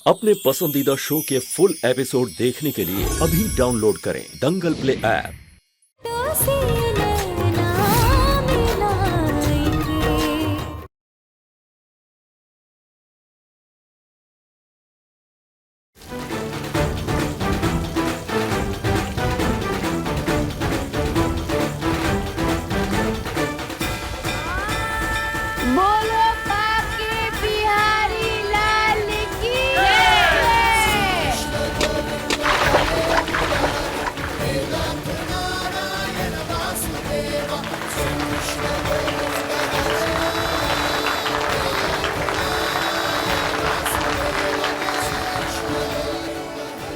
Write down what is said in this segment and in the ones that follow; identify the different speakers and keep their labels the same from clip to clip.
Speaker 1: अपने पसंदीदा शो के फुल एपिसोड देखने के लिए अभी डाउनलोड करें दंगल प्ले ऐप।
Speaker 2: बोलो बाके बिहारी लाल की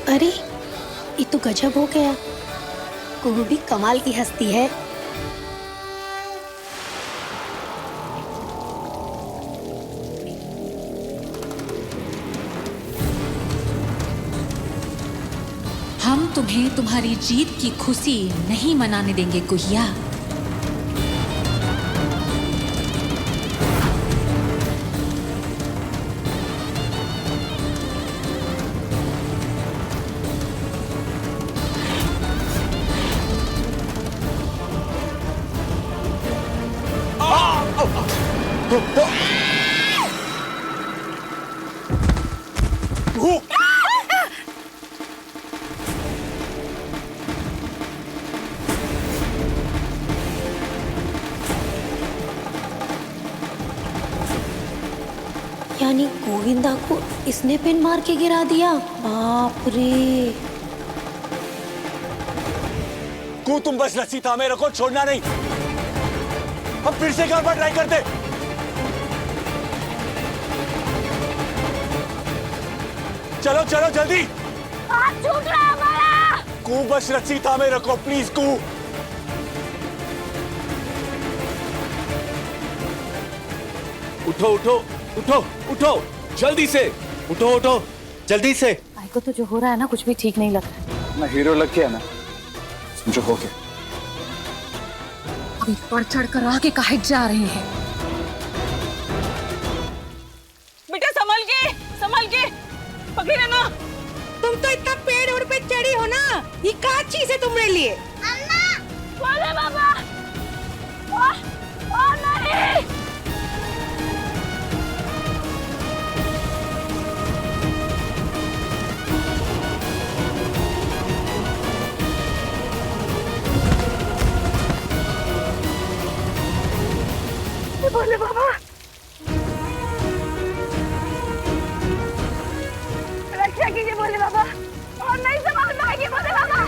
Speaker 3: अरे ये तो गजब हो गया। कुहू भी कमाल की हस्ती है।
Speaker 4: हम तुम्हें तुम्हारी जीत की खुशी नहीं मनाने देंगे कुहिया।
Speaker 3: यानी गोविंदा को इसने पिन मार के गिरा दिया। बाप रे।
Speaker 5: तुम बस रस्सी थामे रखो, छोड़ना नहीं। हम फिर से एक बार ट्राई करते। चलो चलो जल्दी।
Speaker 2: हाथ छूट रहा हमारा।
Speaker 5: कू बस रस्सी थामे रखो प्लीज। कू उठो उठो उठो उठो जल्दी से। उठो उठो जल्दी से।
Speaker 6: भाई को तो जो हो रहा है ना कुछ भी ठीक नहीं लग रहा है।
Speaker 5: ना हीरो लग गया ना, समझो हो गया।
Speaker 4: अभी बढ़ चढ़ कर आगे काहे जा रहे हैं।
Speaker 2: बेटा संभल के पकड़ी रहना।
Speaker 6: तुम तो इतना पेड़ उड़ पे चढ़ी हो ना, ये क्या चीज है तुम्हारे लिए?
Speaker 2: अम्मा बोले बाबा। ओ नहीं। बोले बाबा रक्षा कीजिए बोले बाबा, और नहीं संभाल पाएगी बोले बाबा।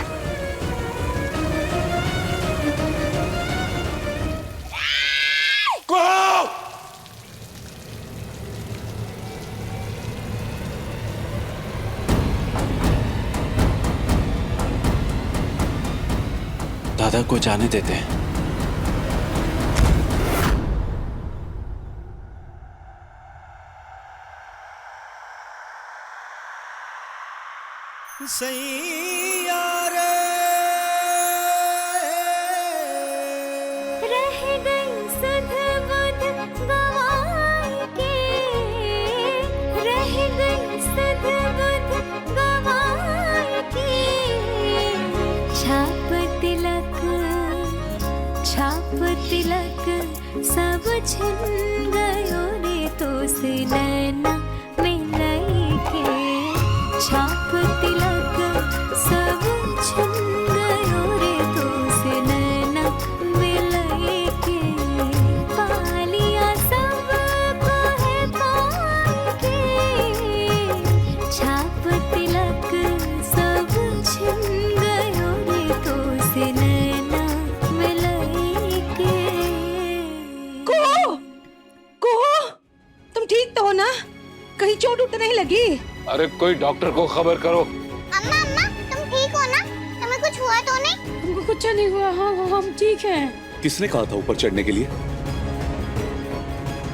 Speaker 5: दादा को जाने देते हैं।
Speaker 2: रह गई सुध बुध गवाए के, रह गई सुध बुध गवाए के। छाप तिलक सब छिन गयो रे तो से नैना मिलाई के। छाप तिलक सब छिन गयो रे तो से नैना मिलाई के। पालिया सब को है पाए के। छाप तिलक सब छिन गयो रे तो से नैना मिलाई के।
Speaker 6: तुम ठीक तो हो ना? कहीं चोट उठ नहीं लगी?
Speaker 5: अरे कोई डॉक्टर को खबर करो।
Speaker 7: अम्मा अम्मा तुम ठीक हो ना? तुम्हें कुछ हुआ तो नहीं?
Speaker 6: हमको कुछ नहीं हुआ। हाँ हम ठीक हैं।
Speaker 5: किसने कहा था ऊपर चढ़ने के लिए?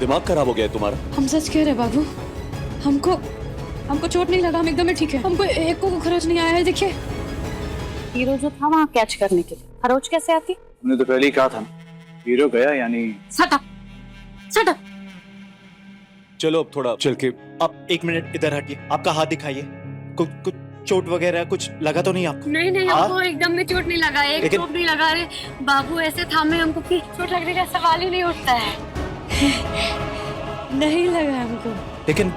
Speaker 5: दिमाग खराब हो गया है तुम्हारा?
Speaker 6: हम सच कह रहे बाबू, हमको चोट नहीं लगा, हम एकदम ठीक है। हमको एक को खरोच नहीं आया है। देखिए हीरो जो था वहाँ कैच करने के लिए, खरोच कैसे आती?
Speaker 5: हमने तो पहले ही कहा था हीरो गया यानी।
Speaker 6: Shut up.
Speaker 5: चलो अब थोड़ा चल के।
Speaker 8: आप 1 मिनट इधर हटिए, आपका हाथ दिखाइए। कुछ चोट वगैरह कुछ लगा तो नहीं आपको?
Speaker 6: नहीं नहीं,
Speaker 8: हाँ?
Speaker 6: हमको एकदम में चोट नहीं लगा, एक
Speaker 8: लेकिन-
Speaker 6: चोट नहीं लगा रे बाबू, ऐसे थामे हमको कि चोट लगने का सवाल ही नहीं उठता है। नहीं लगा हमको।
Speaker 8: लेकिन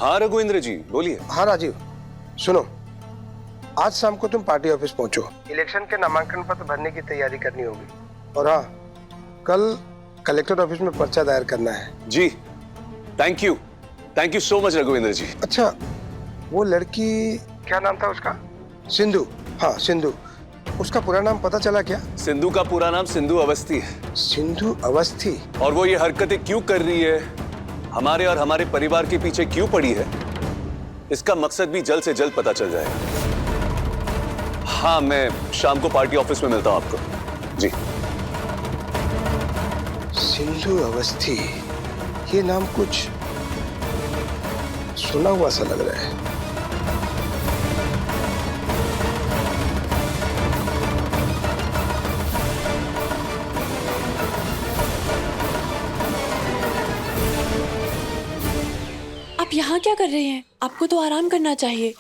Speaker 5: हाँ रघुवेंद्र जी बोलिए।
Speaker 9: हाँ राजीव, सुनो, आज शाम को तुम पार्टी ऑफिस पहुंचो। इलेक्शन के नामांकन पत्र भरने की तैयारी करनी होगी। और हाँ, कल कलेक्टर ऑफिस में पर्चा दायर करना है।
Speaker 5: जी thank you so much Raghuvendra ji.
Speaker 9: अच्छा, वो लड़की क्या नाम था उसका? सिंधु। हाँ सिंधु, उसका पूरा नाम पता चला क्या?
Speaker 5: सिंधु का पूरा नाम सिंधु अवस्थी है।
Speaker 9: सिंधु अवस्थी? और
Speaker 5: वो ये हरकतें क्यों कर रही है, हमारे और हमारे परिवार के पीछे क्यों पड़ी है, इसका मकसद भी जल्द से जल्द पता चल जाएगा। हाँ, मैं शाम को पार्टी ऑफिस में मिलता हूं आपको। जी।
Speaker 9: सिंधु अवस्थी, ये नाम कुछ सुना हुआ सा लग रहा है।
Speaker 10: आप यहाँ क्या कर रहे हैं? आपको तो आराम करना चाहिए।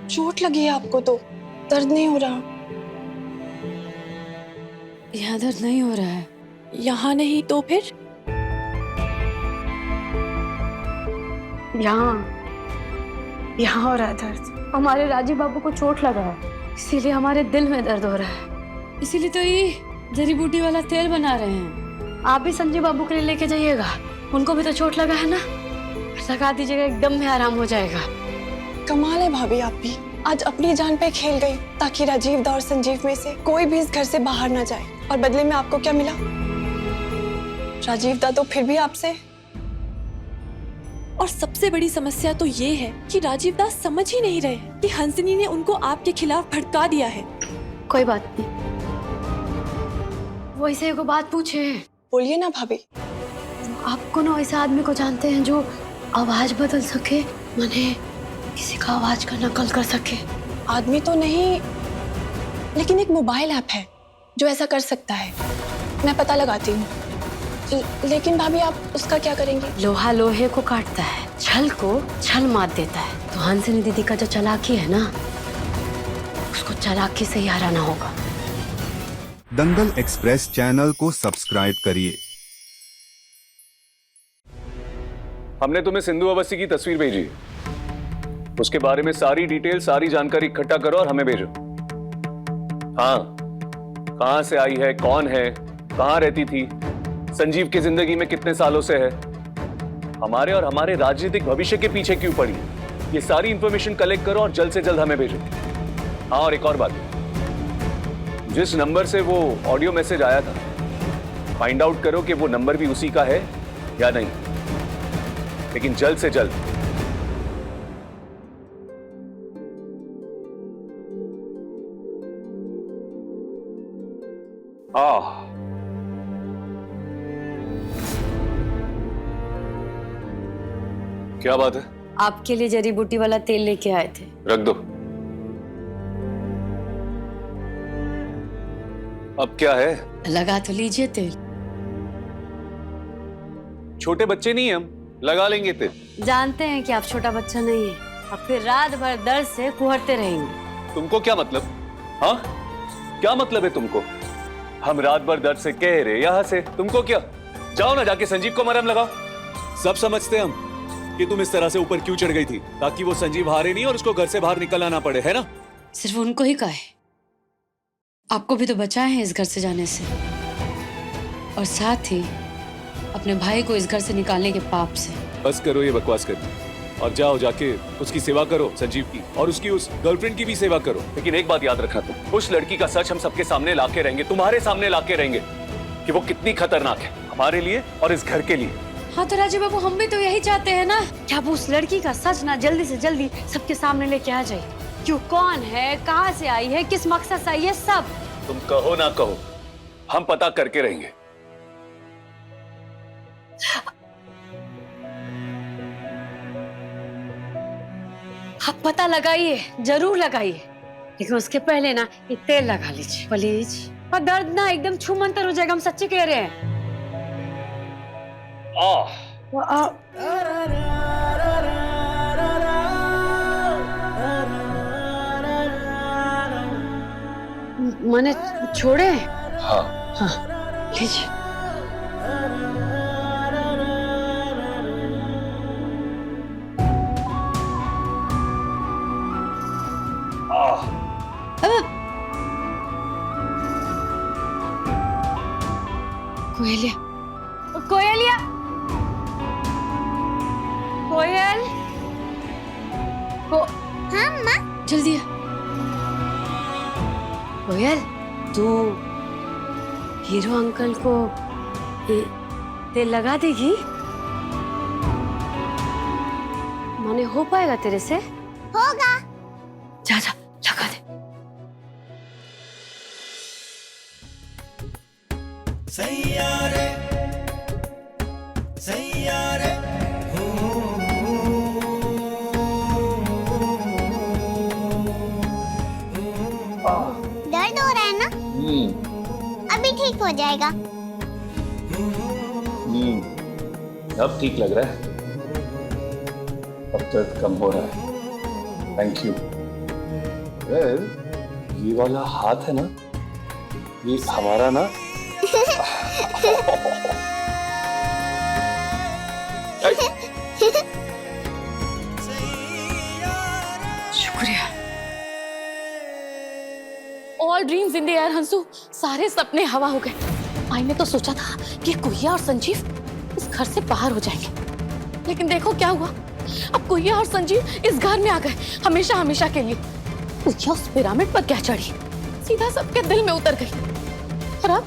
Speaker 10: चोट लगी है आपको तो दर्द नहीं हो रहा?
Speaker 6: यहाँ दर्द नहीं हो रहा है।
Speaker 10: यहाँ नहीं तो फिर?
Speaker 6: यहाँ हो रहा है दर्द। हमारे राजीव बाबू को चोट लगा है, इसीलिए हमारे दिल में दर्द हो रहा है। इसीलिए तो ये जड़ी बूटी वाला तेल बना रहे हैं। आप भी संजीव बाबू के लिए लेके जाइएगा, उनको भी तो चोट लगा है ना, लगा दीजिएगा, एकदम में आराम हो जाएगा।
Speaker 10: कमाल है भाभी, आप भी आज अपनी जान पे खेल गई ताकि राजीव दा और संजीव में से कोई भी इस घर से बाहर ना जाए। और बदले में आपको क्या मिला? राजीव दा तो फिर भी आपसे। और सबसे बड़ी समस्या तो ये है कि राजीव दास समझ ही नहीं रहे कि हंसनी ने उनको आपके खिलाफ भड़का दिया है।
Speaker 6: कोई बात नहीं, वो ऐसे को बात पूछे।
Speaker 10: बोलिए ना भाभी।
Speaker 6: आपको ना ऐसे आदमी को जानते हैं जो आवाज बदल सके, माने किसी का आवाज का नकल कर सके?
Speaker 10: आदमी तो नहीं, लेकिन एक मोबाइल ऐप है जो ऐसा कर सकता है। मैं पता लगाती हूँ। लेकिन भाभी आप उसका क्या करेंगे?
Speaker 6: लोहा लोहे को काटता है, छल को छल मार देता है। तो हंसनी दीदी का जो चालाकी है ना, उसको चालाकी से ही हराना होगा।
Speaker 11: दंगल एक्सप्रेस चैनल को सब्सक्राइब करिए।
Speaker 5: हमने तुम्हें सिंधु अवस्थी की तस्वीर भेजी, उसके बारे में सारी डिटेल, सारी जानकारी इकट्ठा करो और हमें भेजो। हाँ, कहां से आई है, कौन है, कहां रहती थी, संजीव की जिंदगी में कितने सालों से है, हमारे और हमारे राजनीतिक भविष्य के पीछे क्यों पड़ी, ये सारी इंफॉर्मेशन कलेक्ट करो और जल्द से जल्द हमें भेजो। हाँ, और एक और बात, जिस नंबर से वो ऑडियो मैसेज आया था, फाइंड आउट करो कि वो नंबर भी उसी का है या नहीं, लेकिन जल्द से जल्द। क्या बात है?
Speaker 6: आपके लिए जड़ी बूटी वाला तेल लेके आए थे।
Speaker 5: रख दो। अब क्या है?
Speaker 6: लगा तो लीजिए तेल।
Speaker 5: छोटे बच्चे नहीं हम, लगा लेंगे तेल।
Speaker 6: जानते हैं कि आप छोटा बच्चा नहीं है, अब फिर रात भर दर्द से कुहरते रहेंगे।
Speaker 5: तुमको क्या मतलब? हाँ, क्या मतलब है तुमको? हम रात भर दर्द से कह रहे यहाँ से, तुमको क्या? जाओ ना, जाके संजीव को मरहम लगाओ। सब समझते हम कि तुम इस तरह से ऊपर क्यों चढ़ गई थी, ताकि वो संजीव हारे नहीं और उसको घर से बाहर निकलना ना पड़े, है ना?
Speaker 6: सिर्फ उनको ही कहे, आपको भी तो बचाए हैं इस घर से जाने से, और साथ ही अपने भाई को इस घर से निकालने के पाप से।
Speaker 5: बस करो ये बकवास करनी और जाओ, जाके उसकी सेवा करो, संजीव की, और उसकी उस गर्लफ्रेंड की भी सेवा करो। लेकिन एक बात याद रखना, तुम उस लड़की का सच हम सबके सामने लाके रहेंगे, तुम्हारे सामने लाके रहेंगे कि वो कितनी खतरनाक है हमारे लिए और इस घर के लिए।
Speaker 6: हाँ तो राजू बाबू, हम भी तो यही चाहते हैं ना कि आप उस लड़की का सच ना जल्दी से जल्दी सबके सामने लेके आ जाए। क्यों, कौन है, कहाँ से आई है, किस मकसद से आई है, सब।
Speaker 5: तुम कहो ना कहो, हम पता करके रहेंगे।
Speaker 6: आप पता लगाइए, जरूर लगाइए, लेकिन उसके पहले ना ये तेल लगा लीजिए प्लीज। और दर्द ना एकदम छूमंतर हो जाएगा, हम सच्ची कह रहे हैं। मैंने छोड़े?
Speaker 5: हाँ
Speaker 6: हाँ, लीजिए। कोयलिया, कोयलिया, कोयल,
Speaker 7: हाँ माँ।
Speaker 6: जल्दी आ। कोयल, तू हीरो अंकल को ये तेल लगा देगी? माने हो पाएगा तेरे से?
Speaker 7: होगा।
Speaker 6: जा जा लगा दे।
Speaker 12: सैयारे सैयारे
Speaker 7: दर्द हो रहा है ना? अभी ठीक हो जाएगा।
Speaker 5: अब ठीक लग रहा है, अब दर्द कम हो रहा है। Thank you. ये वाला हाथ है ना, ये हमारा ना।
Speaker 6: शुक्रिया। All dreams in the air Hansu, सारे सपने हवा हो गए। मैंने तो सोचा था कि कुहिया और संजीव इस घर से बाहर हो जाएंगे, लेकिन देखो क्या हुआ। अब कुहिया और संजीव इस घर में आ गए, हमेशा हमेशा के लिए। कुहिया उस पिरामिड पर क्या चढ़ी, सीधा सबके दिल में उतर गई। और अब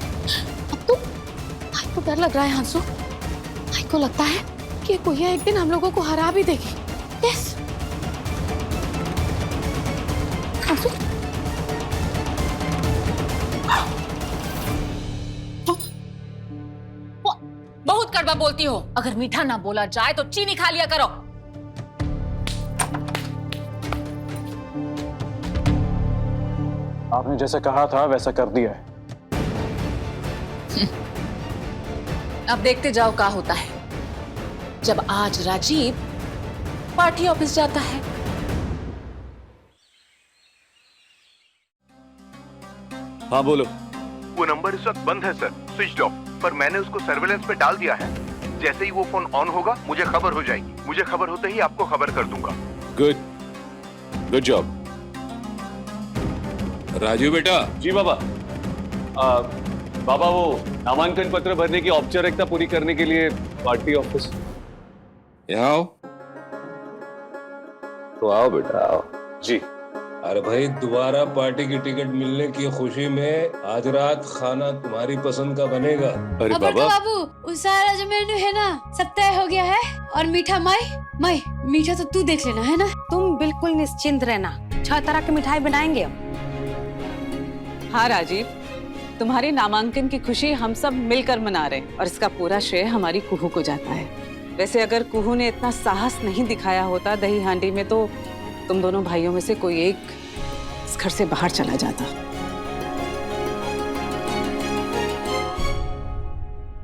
Speaker 6: तो भाई को डर लग रहा है हंसू। भाई को लगता है कि कुहिया एक दिन हम लोगों को हरा भी देगी। यस हंसू,
Speaker 4: बहुत कड़वा बोलती हो। अगर मीठा ना बोला जाए तो चीनी खा लिया करो।
Speaker 8: आपने जैसा कहा था वैसा कर दिया है।
Speaker 4: अब देखते जाओ क्या होता है जब आज राजीव पार्टी ऑफिस जाता है।
Speaker 5: हाँ बोलो।
Speaker 13: वो नंबर इस वक्त बंद है सर, स्विच ऑफ, पर मैंने उसको सर्वेलेंस पे डाल दिया है। जैसे ही वो फोन ऑन होगा मुझे खबर हो जाएगी। मुझे खबर होते ही आपको खबर कर दूंगा।
Speaker 5: Good job.
Speaker 14: राजू बेटा।
Speaker 5: जी बाबा। बाबा वो नामांकन पत्र भरने की औपचारिकता पूरी करने के लिए पार्टी ऑफिस।
Speaker 14: यहाँ आओ।
Speaker 5: तो आओ बेटा आओ। जी।
Speaker 14: अरे भाई, दोबारा पार्टी की टिकट मिलने की खुशी में आज रात खाना तुम्हारी पसंद का बनेगा।
Speaker 5: अरे बाबा,
Speaker 6: बाबू उस सारा जो मेनू है ना सब तय हो गया है। और मीठा माई मीठा तो तू देख लेना है ना। तुम बिल्कुल निश्चिंत रहना, 6 तरह की मिठाई बनाएंगे हम।
Speaker 15: हाँ राजीव, तुम्हारी नामांकन की खुशी हम सब मिलकर मना रहे हैं और इसका पूरा श्रेय हमारी कुहू को जाता है। वैसे अगर कुहू ने इतना साहस नहीं दिखाया होता दही हांडी में, तो तुम दोनों भाइयों में से कोई एक इस घर से बाहर चला जाता।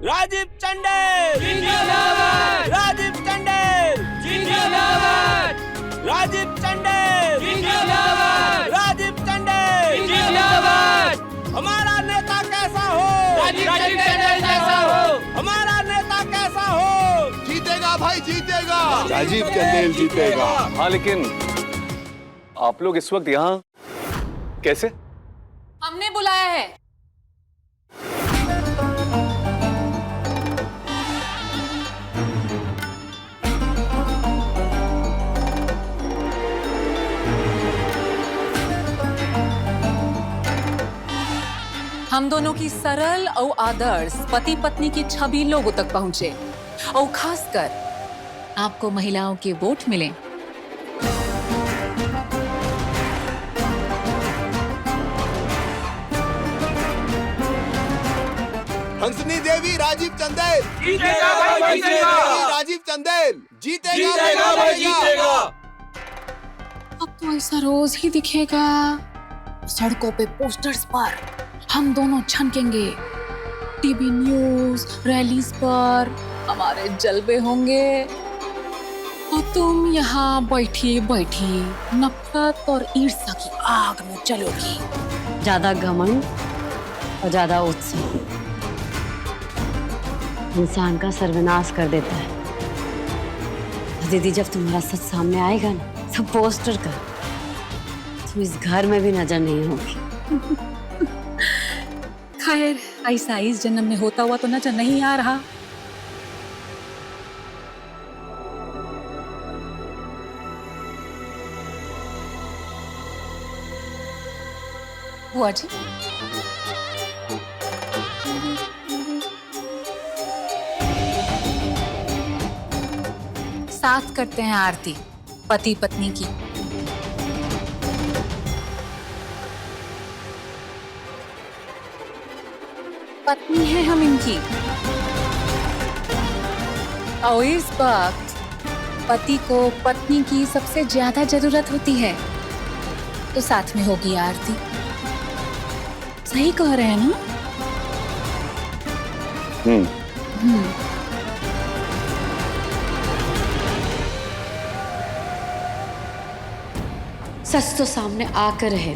Speaker 12: राजीव टंडन जिंदाबाद, राजीव टंडन जिंदाबाद, राजीव टंडन जिंदाबाद, राजीव टंडन जिंदाबाद। हमारा नेता कैसा हो, राजीव टंडन जैसा हो। हमारा नेता कैसा हो, जीतेगा भाई जीतेगा,
Speaker 14: राजीव टंडन जीतेगा।
Speaker 5: हाँ लेकिन आप लोग इस वक्त यहाँ कैसे?
Speaker 4: हमने बुलाया है। हम दोनों की सरल और आदर्श पति पत्नी की छवि लोगों तक पहुंचे और खासकर आपको महिलाओं के वोट मिले।
Speaker 12: हंसनी देवी राजीव चंदेल
Speaker 16: जीतेगा भाई, जीतेगा।
Speaker 12: राजीव चंदेल जीतेगा
Speaker 16: भाई, जीतेगा।
Speaker 4: अब तो ऐसा रोज ही दिखेगा, सड़कों पे पोस्टर्स पर हम दोनों छनकेंगे, टीवी न्यूज रैलीज पर हमारे जलवे होंगे और तुम यहाँ बैठी बैठी नफरत और ईर्ष्या की आग में चलोगी।
Speaker 6: ज्यादा घमंड और ज्यादा उत्साह इंसान का सर्वनाश कर देता है। दीदी, जब तुम्हारा सच सामने आएगा ना, तो पोस्टर का तुम इस घर में भी नजर नहीं होगी।
Speaker 4: खैर, ऐसा इस जन्म में होता हुआ तो नजर नहीं आ रहा। बुआ जी, साथ करते हैं आरती पति पत्नी की। पत्नी है हम इनकी, और इस वक्त पति को पत्नी की सबसे ज्यादा जरूरत होती है, तो साथ में होगी आरती। सही कह रहे हैं ना?
Speaker 6: सच तो सामने आकर रहे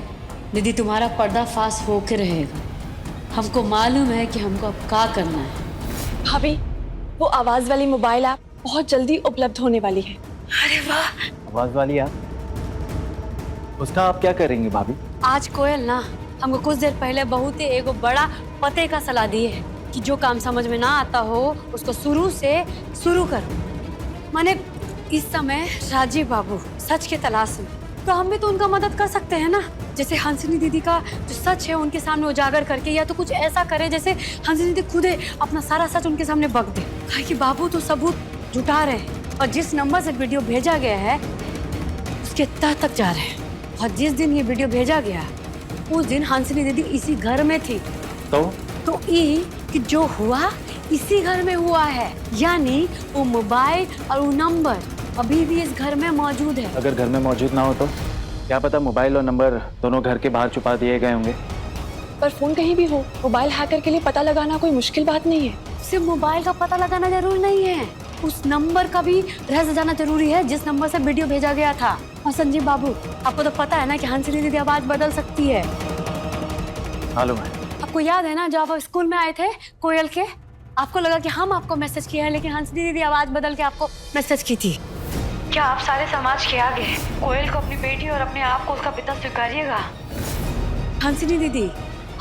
Speaker 6: दीदी, तुम्हारा पर्दाफाश होकर रहेगा। हमको मालूम है कि हमको अब क्या करना है।
Speaker 10: भाभी, वो आवाज वाली मोबाइल ऐप बहुत जल्दी उपलब्ध होने वाली है।
Speaker 6: अरे वाह!
Speaker 8: आवाज वाली ऐप, उसका आप क्या करेंगे भाभी?
Speaker 6: आज कोयल ना हमको कुछ देर पहले बहुत ही एगो बड़ा पते का सलाह दी है कि जो काम समझ में ना आता हो उसको शुरू से शुरू करो। माने इस समय राजीव बाबू सच के तलाश में, तो हम भी तो उनका मदद कर सकते हैं ना। जैसे हंसनी दीदी का जो सच है उनके सामने उजागर करके, या तो कुछ ऐसा करे जैसे हंसनी दीदी खुद अपना सारा सच उनके सामने बक दे। कि बाबू तो सबूत जुटा रहे हैं और जिस नंबर से वीडियो भेजा गया है उसके तह तक जा रहे हैं। और जिस दिन ये वीडियो भेजा गया उस दिन हंसनी दीदी इसी घर में थी। तो ये कि जो हुआ इसी घर में हुआ है, यानी वो मोबाइल और वो नंबर अभी भी इस घर में मौजूद है।
Speaker 8: अगर घर में मौजूद ना हो तो क्या पता मोबाइल और नंबर दोनों घर के बाहर छुपा दिए गए होंगे।
Speaker 10: पर फोन कहीं भी हो, मोबाइल हैकर के लिए पता लगाना कोई मुश्किल बात नहीं है।
Speaker 6: सिर्फ मोबाइल का पता लगाना जरूरी नहीं है, उस नंबर का भी रहस्य जाना जरूरी है जिस नंबर से वीडियो भेजा गया था। और संजीव बाबू, आपको तो पता है ना कि हंसनी दीदी आवाज बदल सकती है।
Speaker 8: मालूम है।
Speaker 6: आपको याद है ना जब आप स्कूल में आए थे कोयल के, आपको लगा कि हम आपको मैसेज किया है, लेकिन हंसनी दीदी आवाज बदल के आपको मैसेज की थी। क्या आप सारे समाज के आगे कोयल को अपनी बेटी और अपने आप को उसका पिता स्वीकारिएगा? हंसनी दीदी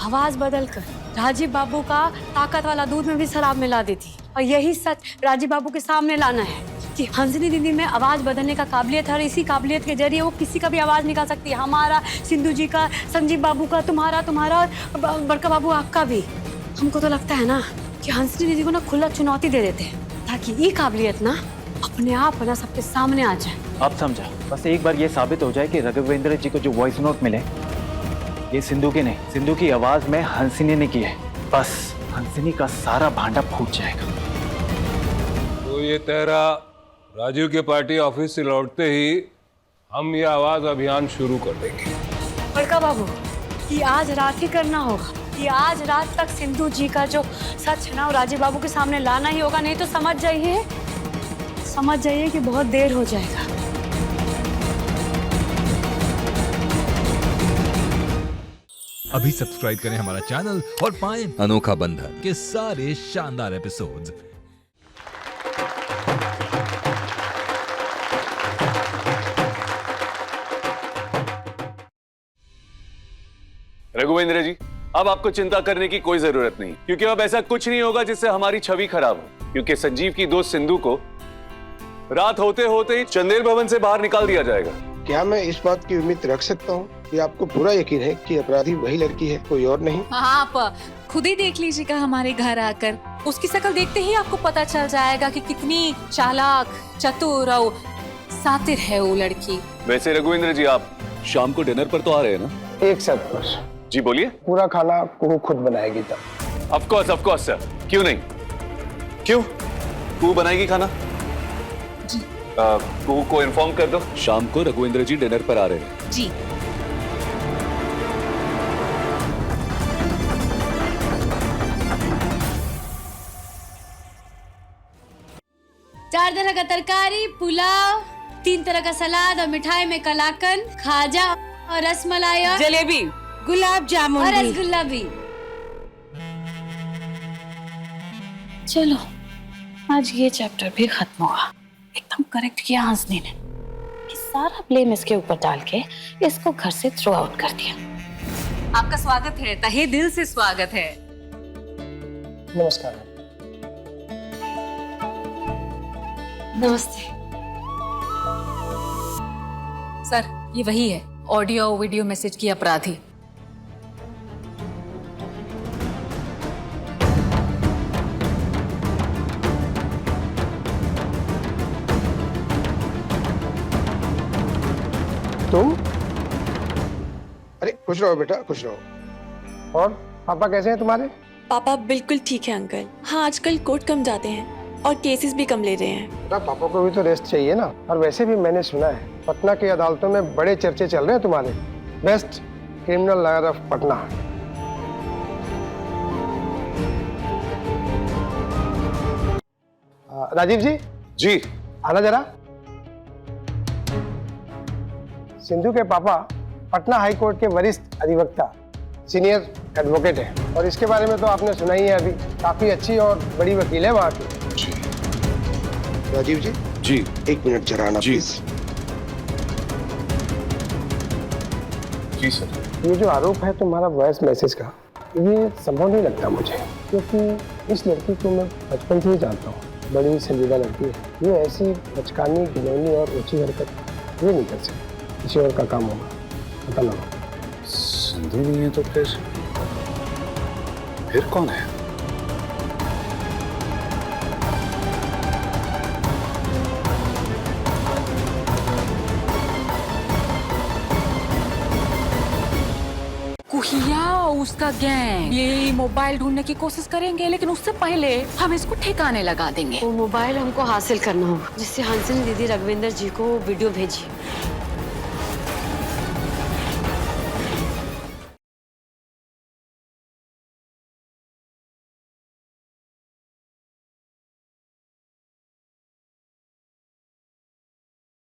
Speaker 6: आवाज बदल कर राजीव बाबू का ताकत वाला दूध में भी शराब मिला देती, और यही सच राजीव बाबू के सामने लाना है कि हंसनी दीदी में आवाज बदलने का काबिलियत है और इसी काबिलियत के जरिए वो किसी का भी आवाज निकाल सकती है। हमारा, सिंधु जी का, संजीव बाबू का, तुम्हारा और बड़का बाबू आपका भी। हमको तो लगता है ना कि हंसनी दीदी को ना खुला चुनौती दे देते हैं ताकि ये काबिलियत ना अपने आप ना सबके सामने आ जाए।
Speaker 8: आप समझा, बस एक बार ये साबित हो जाए कि राघवेंद्र जी को जो वॉइस नोट मिले ये सिंधु की नहीं, सिंधु की आवाज में हंसनी ने की है, बस हंसनी का सारा भांडा फूट जाएगा।
Speaker 14: तो ये तेरा राजीव के पार्टी ऑफिस से लौटते ही हम ये आवाज अभियान शुरू कर देंगे।
Speaker 6: बड़का बाबू, कि आज रात ही करना होगा, कि आज रात तक सिंधु जी का जो सच है ना वो राजीव बाबू के सामने लाना ही होगा, नहीं तो समझ जाइए कि बहुत देर हो जाएगा।
Speaker 17: अभी सब्सक्राइब करें हमारा चैनल और पाएं अनोखा बंधन के सारे शानदार एपिसोड्स।
Speaker 5: रघुवेंद्र जी, अब आपको चिंता करने की कोई जरूरत नहीं, क्योंकि अब ऐसा कुछ नहीं होगा जिससे हमारी छवि खराब हो, क्योंकि संजीव की दोस्त सिंधु को रात होते होते ही चंदेल भवन से बाहर निकाल दिया जाएगा।
Speaker 9: क्या मैं इस बात की उम्मीद रख सकता हूँ कि आपको पूरा यकीन है कि अपराधी वही लड़की है, कोई और नहीं?
Speaker 4: आप खुद ही देख लीजिएगा हमारे घर आकर, उसकी शक्ल देखते ही आपको पता चल जाएगा कि कितनी चालाक, चतुर और सातिर है वो लड़की।
Speaker 5: वैसे रघुवेंद्र जी, आप शाम को डिनर पर तो आ रहे हैं ना?
Speaker 9: एक साथ बस।
Speaker 5: जी बोलिए।
Speaker 9: पूरा खाना कुहू खुद बनाएगी तब।
Speaker 5: Of course sir. क्यों नहीं? क्यों? कुहू बनाएगी खाना?
Speaker 4: जी।
Speaker 5: कुहू को इन्फॉर्म कर दो शाम को रघुवेंद्र जी डिनर पर आ रहे हैं।
Speaker 4: जी।
Speaker 6: चार तरह का तरकारी, पुलाव, 3 तरह का सलाद और मिठाई में कलाकंद, खाजा और रसमलाई और
Speaker 15: जलेबी,
Speaker 6: गुलाब जामुन और रसगुल्ला भी।
Speaker 4: चलो आज ये चैप्टर भी खत्म हुआ। एकदम करेक्ट किया हंसनी ने कि सारा ब्लेम इसके ऊपर डाल के इसको घर से थ्रो आउट कर दिया।
Speaker 15: आपका स्वागत है, तहे दिल से स्वागत है।
Speaker 9: नमस्कार।
Speaker 6: नमस्ते
Speaker 4: सर, ये वही है ऑडियो वीडियो मैसेज की अपराधी।
Speaker 9: तुम? अरे खुश रहो बेटा, खुश रहो। और पापा कैसे हैं तुम्हारे?
Speaker 10: पापा बिल्कुल ठीक है अंकल। हाँ, आजकल कोर्ट कम जाते हैं और केसेस भी कम ले रहे हैं।
Speaker 9: बेटा पापा को भी तो रेस्ट चाहिए ना। और वैसे भी मैंने सुना है पटना की अदालतों में बड़े चर्चे चल रहे हैं तुम्हारे। Best criminal lawyer of Patna. Rajiv ji.
Speaker 5: जी।
Speaker 9: आना जरा। सिंधु के पापा पटना हाई कोर्ट के वरिष्ठ अधिवक्ता, सीनियर एडवोकेट हैं और इसके बारे में तो आपने सुना ही है। अभी काफी अच्छी और बड़ी वकील है वहाँ की। राजीव जी।
Speaker 5: जी।
Speaker 9: 1 मिनट जरा आना प्लीज।
Speaker 5: Ji sir.
Speaker 9: ये जो आरोप है तुम्हारा वॉइस मैसेज का, ये संभव नहीं लगता मुझे, क्योंकि इस लड़की को मैं बचपन से ही जानता हूँ। बड़ी संजीदा लड़की है। ये ऐसी बचकानी, घिनौनी और ऊंची हरकत ये नहीं कर सकती। किसी और का काम होगा, पता लगा।
Speaker 5: सिंधु नहीं है तो फिर कौन है?
Speaker 4: कुहिया उसका गैंग ये मोबाइल ढूंढने की कोशिश करेंगे, लेकिन उससे पहले हम इसको ठिकाने लगा देंगे।
Speaker 6: वो मोबाइल हमको हासिल करना होगा जिससे हंसिनी दीदी रघुवेंद्र जी को वीडियो भेजी।